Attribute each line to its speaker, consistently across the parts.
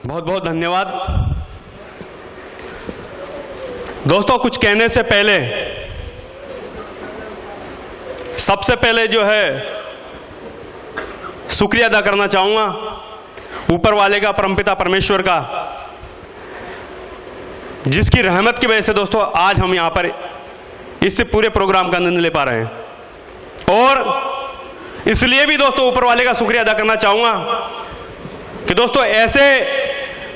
Speaker 1: बहुत बहुत धन्यवाद दोस्तों। कुछ कहने से पहले सबसे पहले जो है शुक्रिया अदा करना चाहूंगा ऊपर वाले का, परमपिता परमेश्वर का, जिसकी रहमत की वजह से दोस्तों आज हम यहां पर इससे पूरे प्रोग्राम का आनंद ले पा रहे हैं। और इसलिए भी दोस्तों ऊपर वाले का शुक्रिया अदा करना चाहूंगा कि दोस्तों ऐसे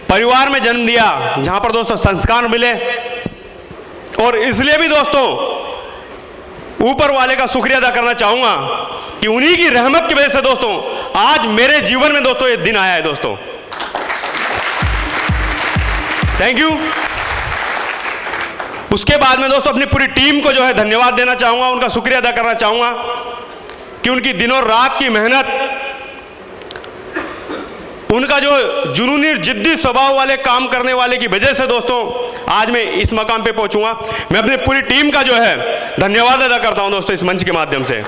Speaker 1: परिवार में जन्म दिया जहां पर दोस्तों संस्कार मिले। और इसलिए भी दोस्तों ऊपर वाले का शुक्रिया अदा करना चाहूंगा कि उन्हीं की रहमत की वजह से दोस्तों आज मेरे जीवन में दोस्तों ये दिन आया है दोस्तों। Thank you. उसके बाद में दोस्तों अपनी पूरी टीम को जो है धन्यवाद देना चाहूंगा, उनका शुक्रिया अदा करना चाहूंगा कि उनकी दिनों रात की मेहनत, उनका जो जुनूनी जिद्दी स्वभाव वाले काम करने वाले की वजह से दोस्तों आज मैं इस मकाम पे पहुंचूंगा। मैं अपनी पूरी टीम का जो है धन्यवाद अदा करता हूं दोस्तों इस मंच के माध्यम से।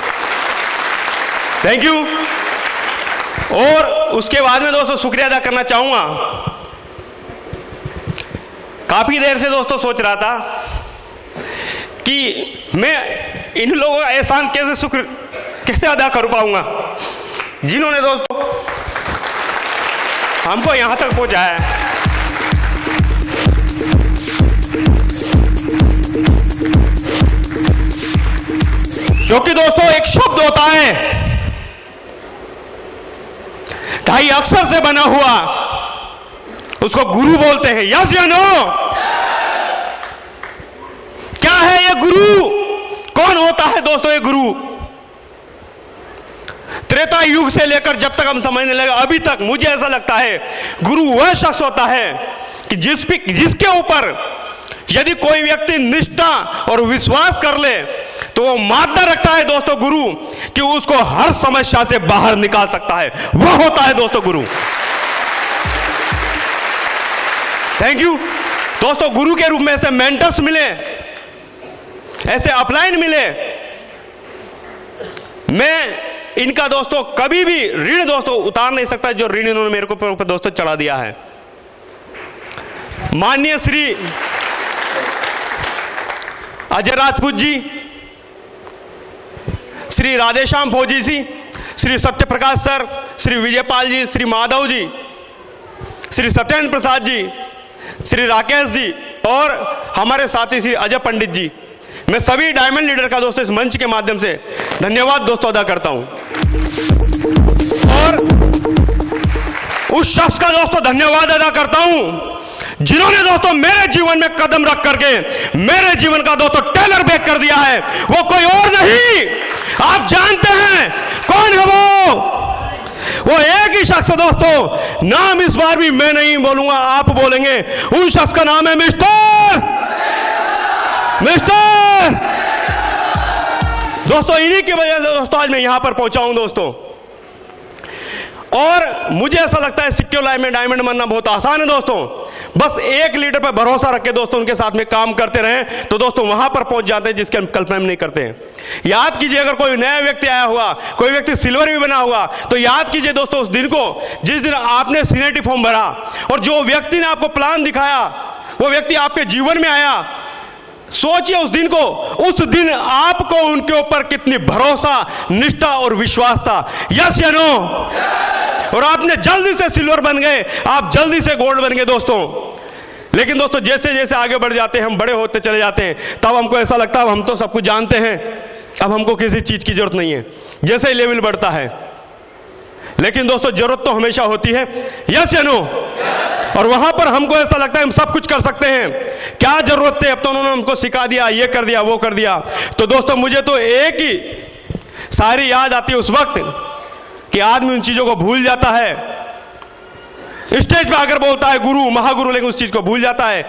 Speaker 1: Thank you. और उसके बाद में दोस्तों शुक्रिया अदा करना चाहूंगा, काफी देर से दोस्तों सोच रहा था कि मैं इन लोगों का एहसान कैसे अदा कर पाऊंगा जिन्होंने दोस्तों हमको यहां तक पहुंचाया है। क्योंकि दोस्तों एक शब्द होता है ढाई अक्षर से बना हुआ, उसको गुरु बोलते हैं। यस या नो? क्या है ये गुरु? कौन होता है दोस्तों ये गुरु? त्रेता युग से लेकर जब तक हम समझने लगे अभी तक मुझे ऐसा लगता है गुरु वह शख्स होता है कि जिसके ऊपर यदि कोई व्यक्ति निष्ठा और विश्वास कर ले तो वो मादा रखता है दोस्तों गुरु कि उसको हर समस्या से बाहर निकाल सकता है। वह होता है दोस्तों गुरु। थैंक यू दोस्तों। गुरु के रूप में ऐसे मेंटर्स मिले, ऐसे अपलाइन मिले। मैं इनका दोस्तों कभी भी ऋण दोस्तों उतार नहीं सकता जो ऋण इन्होंने मेरे को ऊपर दोस्तों चढ़ा दिया है। माननीय श्री अजय राजपूत जी, श्री राधेश्याम फौजी जी, श्री सत्यप्रकाश सर, श्री विजयपाल जी, श्री माधव जी, श्री सत्येंद्र प्रसाद जी, श्री राकेश जी और हमारे साथी श्री अजय पंडित जी, मैं सभी डायमंड लीडर का दोस्तों इस मंच के माध्यम से धन्यवाद दोस्तों अदा करता हूं। और उस शख्स का दोस्तों धन्यवाद अदा करता हूं जिन्होंने दोस्तों मेरे जीवन में कदम रख करके मेरे जीवन का दोस्तों टेलर बेक कर दिया है। वो कोई और नहीं, आप जानते हैं कौन है वो एक ही शख्स है दोस्तों। नाम इस बार भी मैं नहीं बोलूंगा, आप बोलेंगे। उन शख्स का नाम है मिस्टर दोस्तों। इन्हीं की वजह से दोस्तों आज मैं यहां पर पहुंचा हूं दोस्तों। और मुझे ऐसा लगता है सिक्योर लाइफ में डायमंड बनना बहुत आसान है दोस्तों। बस एक लीडर पर भरोसा रख के दोस्तों उनके साथ में काम करते रहें तो दोस्तों वहां पर पहुंच जाते हैं जिसकी हम कल्पना नहीं करते हैं। याद कीजिए अगर कोई नया व्यक्ति आया हुआ, कोई व्यक्ति सिल्वर भी बना हुआ, तो याद कीजिए दोस्तों उस दिन को जिस दिन आपने सीनियरिटी फॉर्म भरा और जो व्यक्ति ने आपको प्लान दिखाया वो व्यक्ति आपके जीवन में आया। सोचिए उस दिन को, उस दिन आपको उनके ऊपर कितनी भरोसा, निष्ठा और विश्वास था। यस या नो? और आपने जल्दी से सिल्वर बन गए, आप जल्दी से गोल्ड बन गए दोस्तों। लेकिन दोस्तों जैसे जैसे आगे बढ़ जाते हैं, हम बड़े होते चले जाते हैं, तब हमको ऐसा लगता है हम तो सब कुछ जानते हैं, अब हमको किसी चीज की जरूरत नहीं है। जैसे ही लेवल बढ़ता है, लेकिन दोस्तों जरूरत तो हमेशा होती है। यस या नो? और वहां पर हमको ऐसा लगता है हम सब कुछ कर सकते हैं, क्या जरूरत है, अब तो उन्होंने हमको सिखा दिया, ये कर दिया, वो कर दिया। तो दोस्तों मुझे तो एक ही सारी याद आती है उस वक्त कि आदमी उन चीजों को भूल जाता है। स्टेज पे आकर बोलता है गुरु, महागुरु, लेकिन उस चीज को भूल जाता है।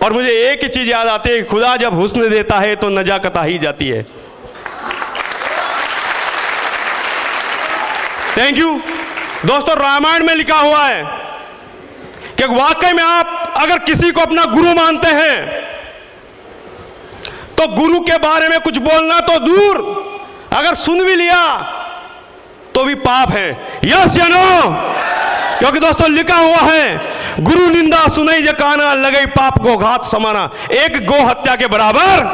Speaker 1: और मुझे एक ही चीज याद आती है, खुदा जब हुस्न देता है तो नजाकत आ ही जाती है। थैंक यू दोस्तों। रामायण में लिखा हुआ है कि वाकई में आप अगर किसी को अपना गुरु मानते हैं तो गुरु के बारे में कुछ बोलना तो दूर, अगर सुन भी लिया तो भी पाप है। यस या नो? क्योंकि दोस्तों लिखा हुआ है, गुरु निंदा सुनई जकाना, लगे पाप को घात समाना, एक गो हत्या के बराबर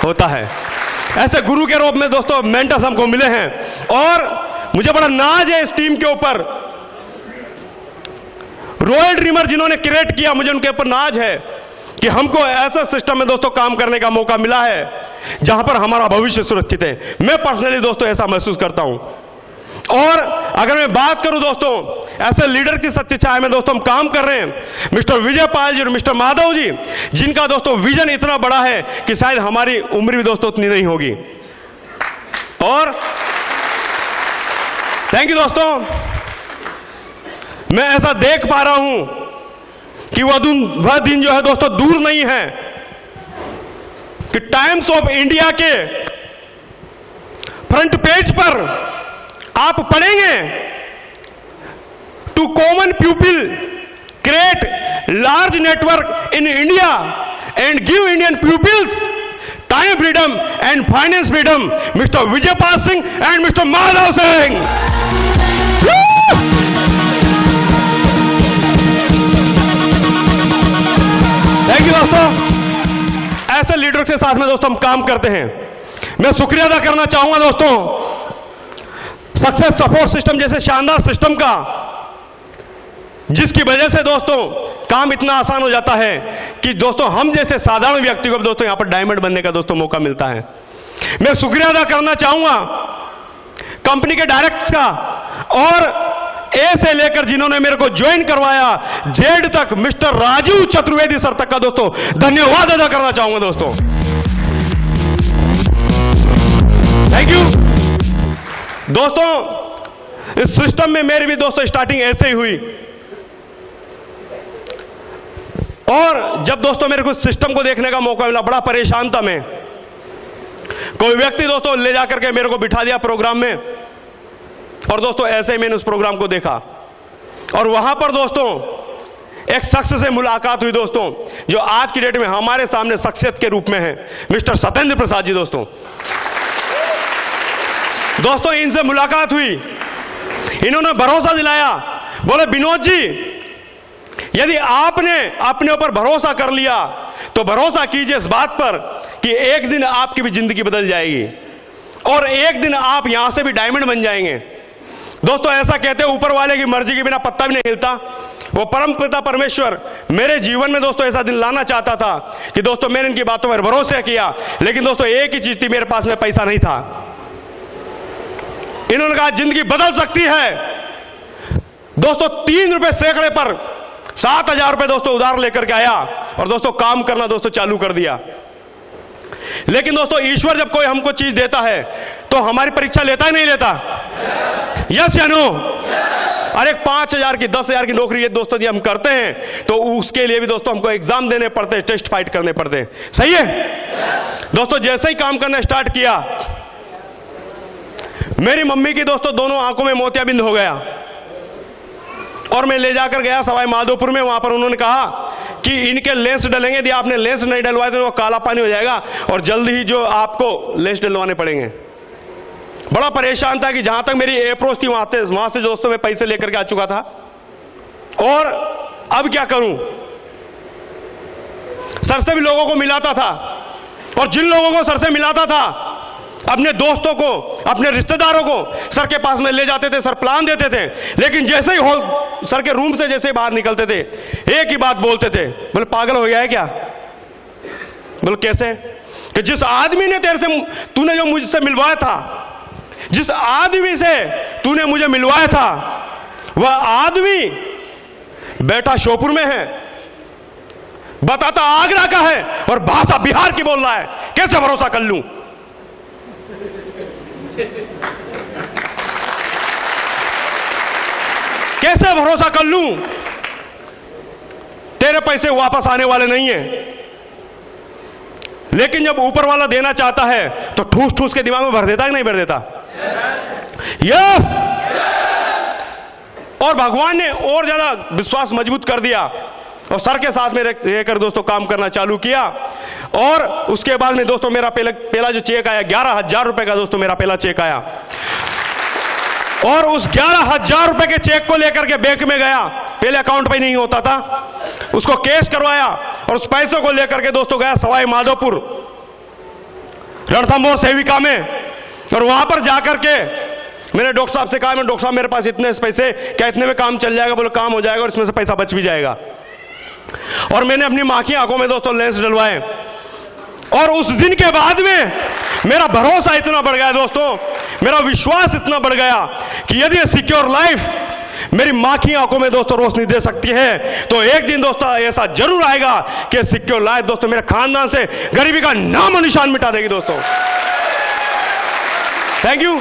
Speaker 1: होता है। ऐसे गुरु के रूप में दोस्तों मेंटर्स हमको मिले हैं और मुझे बड़ा नाज है इस टीम के ऊपर। रॉयल ड्रीमर जिन्होंने क्रिएट किया, मुझे उनके ऊपर नाज है कि हमको ऐसा सिस्टम में दोस्तों काम करने का मौका मिला है जहां पर हमारा भविष्य सुरक्षित है। मैं पर्सनली दोस्तों ऐसा महसूस करता हूं। और अगर मैं बात करूं दोस्तों, ऐसे लीडर की सच्ची छाया में दोस्तों हम काम कर रहे हैं, मिस्टर विजय पाल जी और मिस्टर माधव जी, जिनका दोस्तों विजन इतना बड़ा है कि शायद हमारी उम्र भी दोस्तों उतनी नहीं होगी। और थैंक यू दोस्तों, मैं ऐसा देख पा रहा हूं कि वह दिन जो है दोस्तों दूर नहीं है कि टाइम्स ऑफ इंडिया के फ्रंट पेज पर आप पढ़ेंगे, to common people create large network in India and give Indian peoples time freedom and finance freedom, mister Vijay Pal Singh and mister Madhav Singh. Thank you दोस्तों। ऐसे लीडर के साथ में दोस्तों हम काम करते हैं। मैं शुक्रिया अदा करना चाहूंगा दोस्तों सक्सेस सपोर्ट सिस्टम जैसे शानदार सिस्टम का, जिसकी वजह से दोस्तों काम इतना आसान हो जाता है कि दोस्तों हम जैसे साधारण व्यक्ति को दोस्तों यहां पर डायमंड बनने का दोस्तों मौका मिलता है। मैं शुक्रिया अदा करना चाहूंगा कंपनी के डायरेक्टर का और ए से लेकर जिन्होंने मेरे को ज्वाइन करवाया, जेड तक, मिस्टर राजू चतुर्वेदी सर तक का दोस्तों धन्यवाद अदा करना चाहूंगा दोस्तों। थैंक यू दोस्तों। इस सिस्टम में मेरी भी दोस्तों स्टार्टिंग ऐसे ही हुई और जब दोस्तों मेरे को सिस्टम को देखने का मौका मिला, बड़ा परेशान था मैं। कोई व्यक्ति दोस्तों ले जाकर के मेरे को बिठा दिया प्रोग्राम में और दोस्तों ऐसे ही मैंने उस प्रोग्राम को देखा और वहां पर दोस्तों एक शख्स से मुलाकात हुई दोस्तों, जो आज की डेट में हमारे सामने शख्सियत के रूप में है, मिस्टर सत्येंद्र प्रसाद जी। दोस्तों इनसे मुलाकात हुई, इन्होंने भरोसा दिलाया, बोले विनोद जी यदि आपने अपने ऊपर भरोसा कर लिया तो भरोसा कीजिए इस बात पर कि एक दिन आपकी भी जिंदगी बदल जाएगी और एक दिन आप यहां से भी डायमंड बन जाएंगे। दोस्तों ऐसा कहते हैं ऊपर वाले की मर्जी के बिना पत्ता भी नहीं हिलता। वो परम पिता परमेश्वर मेरे जीवन में दोस्तों ऐसा दिन लाना चाहता था कि दोस्तों मैंने इनकी बातों पर भरोसा किया, लेकिन दोस्तों एक ही चीज थी, मेरे पास में पैसा नहीं था। इन्होंने कहा जिंदगी बदल सकती है दोस्तों। 3 रुपए सैकड़े पर 7,000 रुपए दोस्तों उधार लेकर के आया और दोस्तों काम करना दोस्तों चालू कर दिया। लेकिन दोस्तों ईश्वर जब कोई हमको चीज देता है तो हमारी परीक्षा लेता ही नहीं लेता, यस या नो? अरे 5,000 की 10,000 की नौकरी ये दोस्तों जी हम करते हैं तो उसके लिए भी दोस्तों हमको एग्जाम देने पड़ते हैं, टेस्ट फाइट करने पड़ते हैं, सही है दोस्तों। जैसे ही काम करना स्टार्ट किया, मेरी मम्मी की दोस्तों दोनों आंखों में मोतियाबिंद हो गया और मैं ले जाकर गया सवाई माधोपुर में। वहां पर उन्होंने कहा कि इनके लेंस डलेंगे, यदि आपने लेंस नहीं डलवाए तो वो काला पानी हो जाएगा और जल्द ही जो आपको लेंस डलवाने पड़ेंगे। बड़ा परेशान था कि जहां तक मेरी अप्रोच थी वहां से दोस्तों मैं पैसे लेकर के आ चुका था और अब क्या करूं। सर से भी लोगों को मिलाता था और जिन लोगों को सर से मिलाता था अपने दोस्तों को, अपने रिश्तेदारों को सर के पास में ले जाते थे, सर प्लान देते थे, लेकिन जैसे ही हॉल सर के रूम से जैसे ही बाहर निकलते थे एक ही बात बोलते थे, बोले पागल हो गया है क्या? बोले कैसे? कि जिस आदमी ने तेरे से तूने जो मुझसे मिलवाया था, जिस आदमी से तूने मुझे मिलवाया था वह आदमी बैठा श्योपुर में है, बताता आगरा का है और भाषा बिहार की बोल रहा है, कैसे भरोसा कर लूं? कैसे भरोसा कर लूं? तेरे पैसे वापस आने वाले नहीं है। लेकिन जब ऊपर वाला देना चाहता है तो ठूस ठूस के दिमाग में भर देता है कि नहीं भर देता? यस। और भगवान ने और ज्यादा विश्वास मजबूत कर दिया और सर के साथ में रहकर दोस्तों काम करना चालू किया। और उसके बाद में दोस्तों मेरा पहला जो चेक आया 11,000 रुपए का दोस्तों मेरा पहला चेक आया। और उस 11,000 रुपए के चेक को लेकर के बैंक में गया, पहले अकाउंट पे नहीं होता था, उसको कैश करवाया और उस पैसों को लेकर के दोस्तों गया सवाई माधोपुर रणथंभौर सेविका में, और वहां पर जाकर के मैंने डॉक्टर साहब से कहा, मैं डॉक्टर साहब मेरे पास इतने पैसे, क्या इतने में काम चल जाएगा? बोले काम हो जाएगा और इसमें से पैसा बच भी जाएगा। और मैंने अपनी मां की आंखों में दोस्तों लेंस डलवाए, और उस दिन के बाद में मेरा भरोसा इतना बढ़ गया दोस्तों, मेरा विश्वास इतना बढ़ गया कि यदि सिक्योर लाइफ मेरी मां की आंखों में दोस्तों रोशनी दे सकती है, तो एक दिन दोस्तों ऐसा जरूर आएगा कि सिक्योर लाइफ दोस्तों मेरे खानदान से गरीबी का नाम और निशान मिटा देगी दोस्तों। Thank you.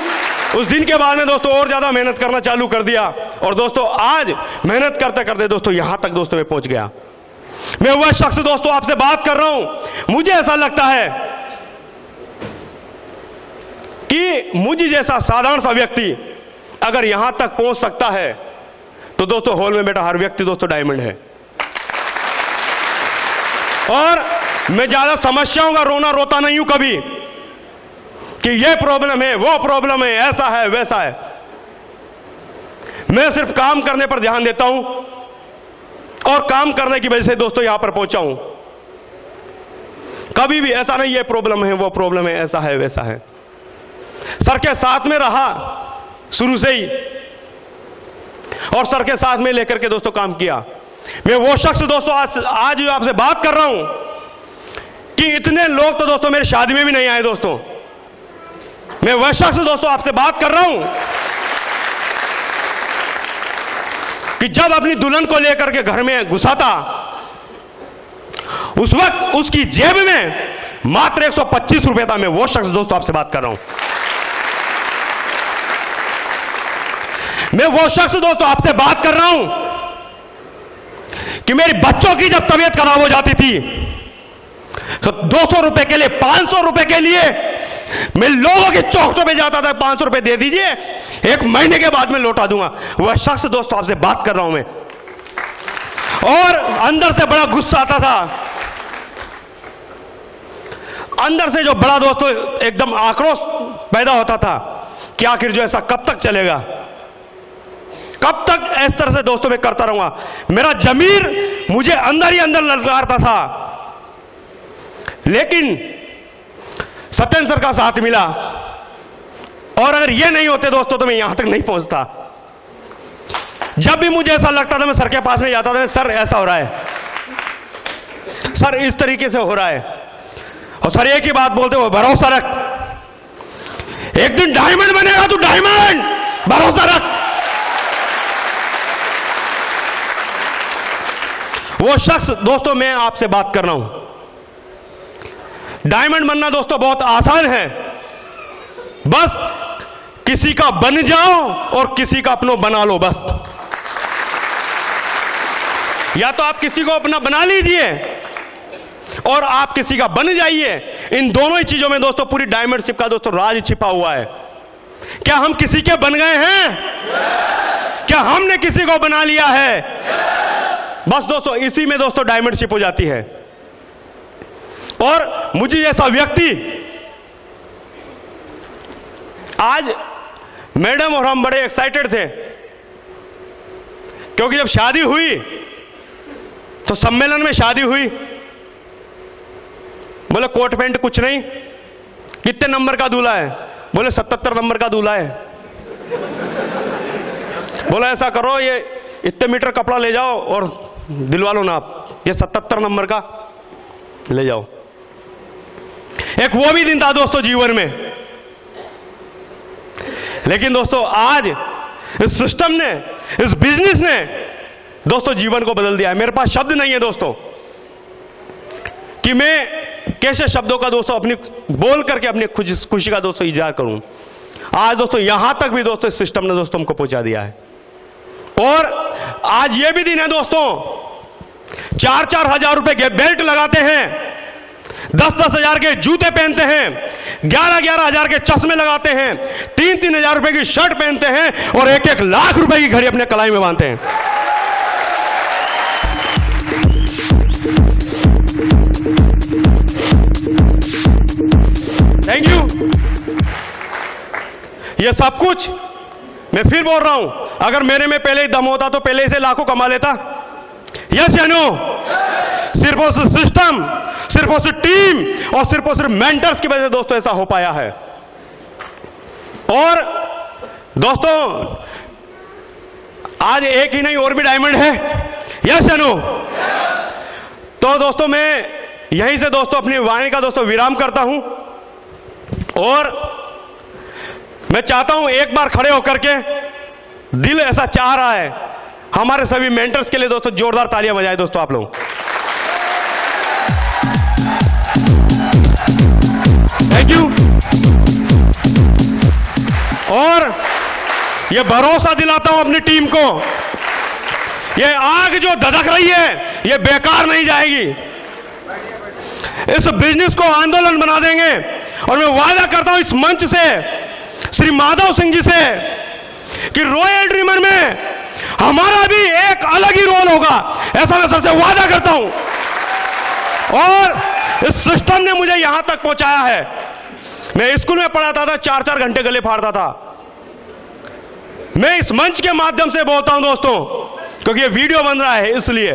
Speaker 1: उस दिन के बाद में दोस्तों और ज्यादा मेहनत करना चालू कर दिया, और दोस्तों आज मेहनत करते करते दोस्तों यहां तक दोस्तों मैं पहुंच गया। मैं वह शख्स दोस्तों आपसे बात कर रहा हूं, मुझे ऐसा लगता है कि मुझ जैसा साधारण सा व्यक्ति अगर यहां तक पहुंच सकता है, तो दोस्तों हॉल में बैठा हर व्यक्ति दोस्तों डायमंड है। और मैं ज्यादा समस्याओं का रोना रोता नहीं हूं कभी कि ये प्रॉब्लम है, वो प्रॉब्लम है, ऐसा है, वैसा है। मैं सिर्फ काम करने पर ध्यान देता हूं, और काम करने की वजह से दोस्तों यहां पर पहुंचा हूं। कभी भी ऐसा नहीं है प्रॉब्लम है, वो प्रॉब्लम है, ऐसा है, वैसा है। सर के साथ में रहा शुरू से ही, और सर के साथ में लेकर के दोस्तों काम किया। मैं वो शख्स दोस्तों आज आपसे बात कर रहा हूं कि इतने लोग तो दोस्तों मेरी शादी में भी नहीं आए दोस्तों। मैं वह शख्स दोस्तों आपसे बात कर रहा हूं कि जब अपनी दुल्हन को लेकर के घर में घुसा था, उस वक्त उसकी जेब में मात्र 125 रुपए था। मैं वो शख्स दोस्तों आपसे बात कर रहा हूं। मैं वो शख्स दोस्तों आपसे बात कर रहा हूं कि मेरी बच्चों की जब तबीयत खराब हो जाती थी, तो 200 रुपए के लिए, 500 रुपए के लिए मैं लोगों के चौखटों पे जाता था, 500 रुपए दे दीजिए, 1 महीने के बाद में लौटा दूंगा। वह शख्स दोस्तों आपसे बात कर रहा हूं मैं। और अंदर से बड़ा गुस्सा आता था, अंदर से जो बड़ा दोस्तों एकदम आक्रोश पैदा होता था कि आखिर जो ऐसा कब तक चलेगा, कब तक इस तरह से दोस्तों मैं करता रहूंगा। मेरा जमीर मुझे अंदर ही अंदर ललकारता था, लेकिन सत्येंद्र सर का साथ मिला, और अगर ये नहीं होते दोस्तों तो मैं यहां तक नहीं पहुंचता। जब भी मुझे ऐसा लगता था मैं सर के पास में जाता था, सर ऐसा हो रहा है, सर इस तरीके से हो रहा है, और सर एक ही बात बोलते हो, भरोसा रख, एक दिन डायमंड बनेगा तू, डायमंड, भरोसा रख। वो शख्स दोस्तों मैं आपसे बात कर रहा हूं। डायमंड बनना दोस्तों बहुत आसान है, बस किसी का बन जाओ और किसी का अपना बना लो बस। या तो आप किसी को अपना बना लीजिए और आप किसी का बन जाइए। इन दोनों ही चीजों में दोस्तों पूरी डायमंडशिप का दोस्तों राज छिपा हुआ है। क्या हम किसी के बन गए हैं? क्या हमने किसी को बना लिया है? बस दोस्तों इसी में दोस्तों डायमंडशिप हो जाती है। और मुझे जैसा व्यक्ति, आज मैडम और हम बड़े एक्साइटेड थे, क्योंकि जब शादी हुई तो सम्मेलन में शादी हुई, बोले कोट पैंट कुछ नहीं, कितने नंबर का दूल्हा है? बोले 77 नंबर का दूल्हा है। बोला ऐसा करो, ये इतने मीटर कपड़ा ले जाओ और दिलवा लो ना आप, ये 77 नंबर का ले जाओ। एक वो भी दिन था दोस्तों जीवन में। लेकिन दोस्तों आज इस सिस्टम ने, इस बिजनेस ने दोस्तों जीवन को बदल दिया है। मेरे पास शब्द नहीं है दोस्तों कि मैं कैसे शब्दों का दोस्तों अपनी बोल करके अपनी खुशी का दोस्तों इजहार करूं। आज दोस्तों यहां तक भी दोस्तों इस सिस्टम ने दोस्तों हमको पहुंचा दिया है। और आज ये भी दिन है दोस्तों, 4-4 हजार रुपए के बेल्ट लगाते हैं, 10-10 हजार के जूते पहनते हैं, 11-11 हजार के चश्मे लगाते हैं, 3-3 हजार रुपए की शर्ट पहनते हैं और 1-1 लाख रुपए की घड़ी अपने कलाई में बांधते हैं। Thank you. ये सब कुछ मैं फिर बोल रहा हूं, अगर मेरे में पहले ही दम होता तो पहले से लाखों कमा लेता। यस या नो? सिर्फ उस सिस्टम, सिर्फ उस टीम और सिर्फ मेंटर्स की वजह से दोस्तों ऐसा हो पाया है। और दोस्तों आज एक ही नहीं और भी डायमंड है। यस या नो? तो दोस्तों मैं यहीं से दोस्तों अपनी वाणी का दोस्तों विराम करता हूं और मैं चाहता हूं एक बार खड़े होकर के, दिल ऐसा चाह रहा है, हमारे सभी मेंटर्स के लिए दोस्तों जोरदार तालियां बजाएं दोस्तों आप लोग। Thank you. और ये भरोसा दिलाता हूं अपनी टीम को, ये आग जो धधक रही है ये बेकार नहीं जाएगी। इस बिजनेस को आंदोलन बना देंगे और मैं वादा करता हूं इस मंच से श्री माधव सिंह जी से कि रॉयल ड्रीमर में हमारा भी एक अलग ही रोल होगा, ऐसा मैं सबसे वादा करता हूं। और इस सिस्टम ने मुझे यहां तक पहुंचाया है। मैं स्कूल में पढ़ाता था, 4-4 घंटे गले फाड़ता था। मैं इस मंच के माध्यम से बोलता हूं दोस्तों, क्योंकि ये वीडियो बन रहा है इसलिए,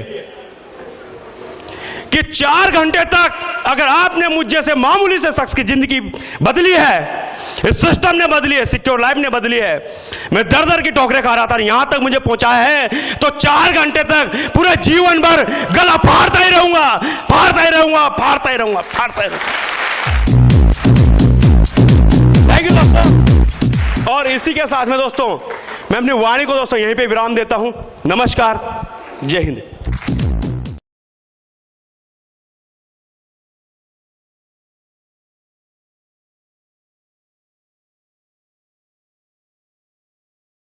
Speaker 1: कि 4 घंटे तक अगर आपने मुझ जैसे मामूली से शख्स की जिंदगी बदली है, इस सिस्टम ने बदली है, सिक्योर लाइफ ने बदली है। मैं दर दर की ठोकरें खा रहा था, यहां तक मुझे पहुंचाया है, तो 4 घंटे तक पूरे जीवन भर गला फाड़ता ही रहूंगा, फाड़ता ही रहूंगा, फाड़ता ही रहूंगा, फाड़ता ही रहूंगा। थैंक यू दोस्तों। और इसी के साथ में दोस्तों मैं अपनी वाणी को दोस्तों यहीं पे विराम देता हूं। नमस्कार, जय हिंद।